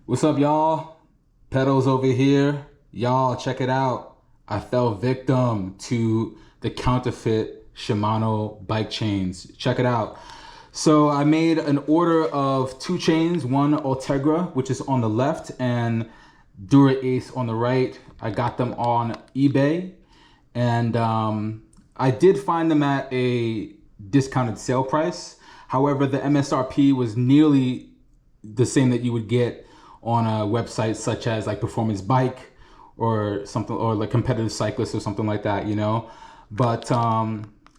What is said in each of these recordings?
What's up, y'all? Pedals over here. Y'all, check it out. I fell victim to the counterfeit Shimano bike chains. Check it out. So I made an order of two chains, one Ultegra, which is on the left, and Dura-Ace on the right. I got them on eBay, and I did find them at a discounted sale price. However, the MSRP was nearly the same that you would get on a website such as like Performance Bike or something, or like Competitive Cyclist or something like that, you know. But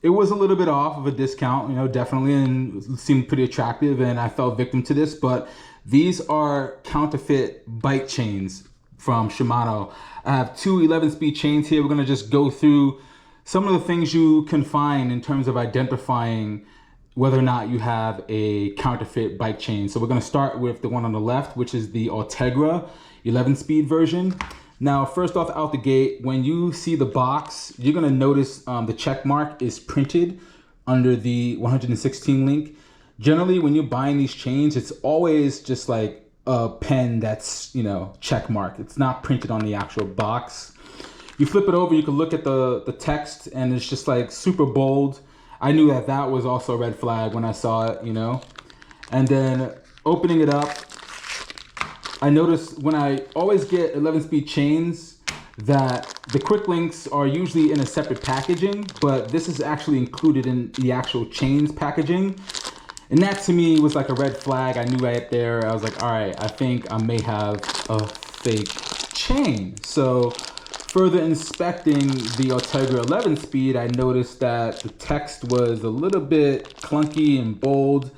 it was a little bit off of a discount, you know, definitely, and it seemed pretty attractive, and I fell victim to this. But these are counterfeit bike chains from Shimano. I have two 11-speed chains here. We're gonna just go through some of the things you can find in terms of identifying whether or not you have a counterfeit bike chain. So we're gonna start with the one on the left, which is the Ultegra 11-speed version. Now, first off out the gate, when you see the box, you're gonna notice the check mark is printed under the 116 link. Generally, when you're buying these chains, it's always just like a pen that's, you know, check mark. It's not printed on the actual box. You flip it over, you can look at the text, and it's just like super bold. I knew that that was also a red flag when I saw it, you know. And then opening it up, I noticed when I always get 11-speed chains that the quick links are usually in a separate packaging, but this is actually included in the actual chains packaging. And that to me was like a red flag. I knew right there, I was like, all right, I think I may have a fake chain. So further inspecting the Ultegra 11-speed, I noticed that the text was a little bit clunky and bold,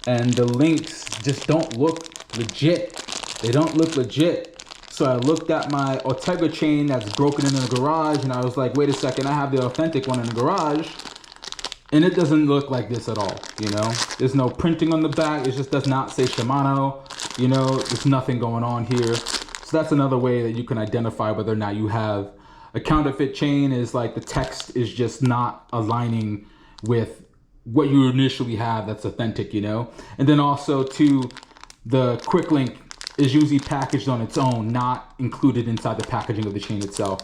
and the links just don't look legit. They don't look legit. So I looked at my Ultegra chain that's broken in the garage, and I was like, wait a second, I have the authentic one in the garage, and it doesn't look like this at all, you know? There's no printing on the back. It just does not say Shimano, you know? There's nothing going on here. So that's another way that you can identify whether or not you have a counterfeit chain, is like the text is just not aligning with what you initially have that's authentic, you know? And then also too, the quick link is usually packaged on its own, not included inside the packaging of the chain itself.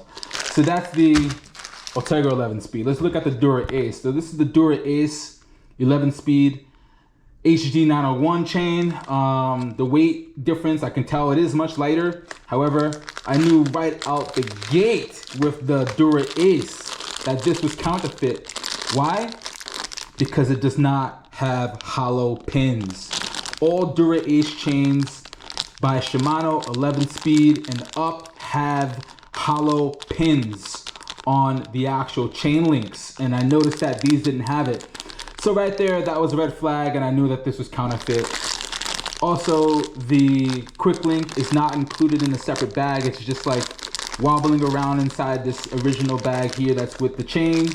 So that's the Ultegra 11-speed. Let's look at the Dura-Ace. So this is the Dura-Ace 11-speed HD 901 chain. The weight difference, I can tell it is much lighter. However, I knew right out the gate with the Dura-Ace that this was counterfeit. Why? Because it does not have hollow pins. All Dura-Ace chains by Shimano 11-speed and up have hollow pins on the actual chain links, and I noticed that these didn't have it. So right there, that was a red flag, and I knew that this was counterfeit. Also, the quick link is not included in a separate bag. It's just like wobbling around inside this original bag here that's with the chain,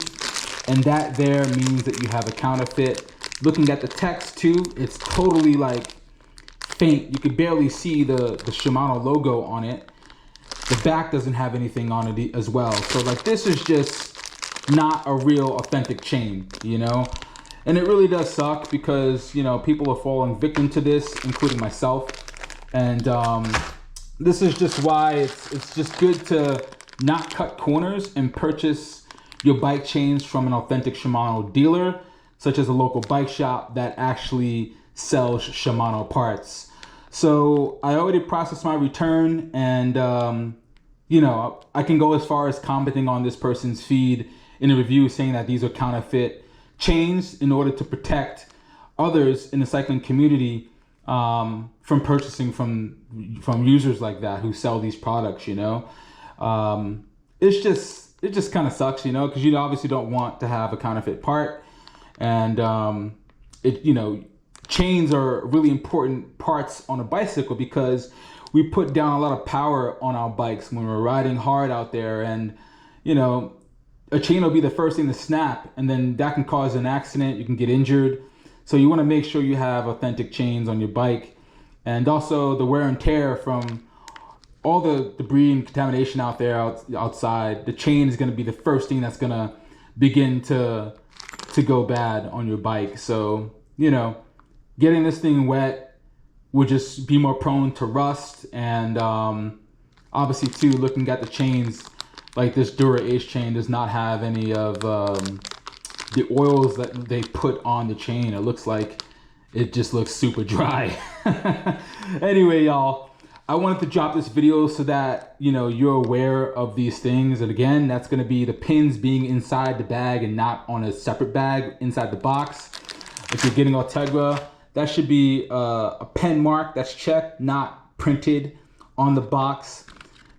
and that there means that you have a counterfeit. Looking at the text too, it's totally like faint. You could barely see the Shimano logo on it. The back doesn't have anything on it as well. So like, this is just not a real authentic chain, you know? And it really does suck because, you know, people are falling victim to this, including myself. And this is just why it's just good to not cut corners and purchase your bike chains from an authentic Shimano dealer, such as a local bike shop that actually sells Shimano parts. So I already processed my return, and you know, I can go as far as commenting on this person's feed in a review saying that these are counterfeit chains in order to protect others in the cycling community from purchasing from users like that who sell these products, you know. It just kind of sucks, you know, because you obviously don't want to have a counterfeit part. And you know, chains are really important parts on a bicycle because we put down a lot of power on our bikes when we're riding hard out there, and you know, a chain will be the first thing to snap, and then that can cause an accident. You can get injured. So you want to make sure you have authentic chains on your bike. And also the wear and tear from all the debris and contamination out there outside, the chain is going to be the first thing that's going to begin to go bad on your bike. So, you know, getting this thing wet would just be more prone to rust. And obviously too, looking at the chains, like this Dura-Ace chain does not have any of the oils that they put on the chain. It looks like it just looks super dry. Anyway, y'all, I wanted to drop this video so that, you know, you're aware of these things. And again, that's going to be the pins being inside the bag and not on a separate bag inside the box. If you're getting Ultegra, that should be a pen mark that's checked, not printed on the box.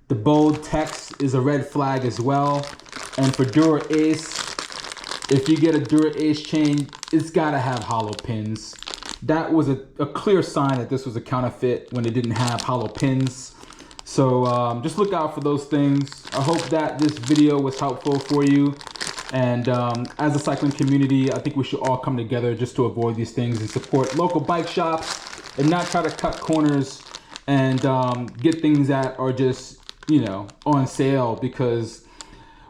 The bold text is a red flag as well. And for Dura-Ace, if you get a Dura-Ace chain, it's gotta have hollow pins. That was a clear sign that this was a counterfeit when it didn't have hollow pins. So just look out for those things. I hope that this video was helpful for you. And as a cycling community, I think we should all come together just to avoid these things and support local bike shops and not try to cut corners and get things that are just, you know, on sale, because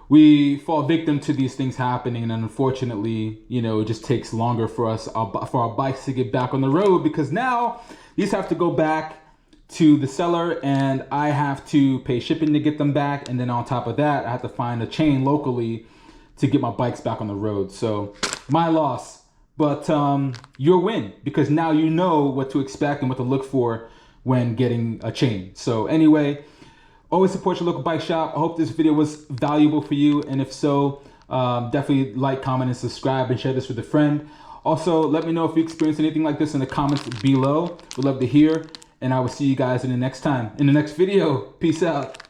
we fall victim to these things happening. And unfortunately, you know, it just takes longer for us, for our bikes to get back on the road, because now these have to go back to the seller and I have to pay shipping to get them back. And then on top of that, I have to find a chain locally to get my bikes back on the road. So my loss, but your win, because now you know what to expect and what to look for when getting a chain. So anyway, always support your local bike shop. I hope this video was valuable for you. And if so, definitely like, comment, and subscribe, and share this with a friend. Also, let me know if you experienced anything like this in the comments below. We'd love to hear. And I will see you guys in the next video. Peace out.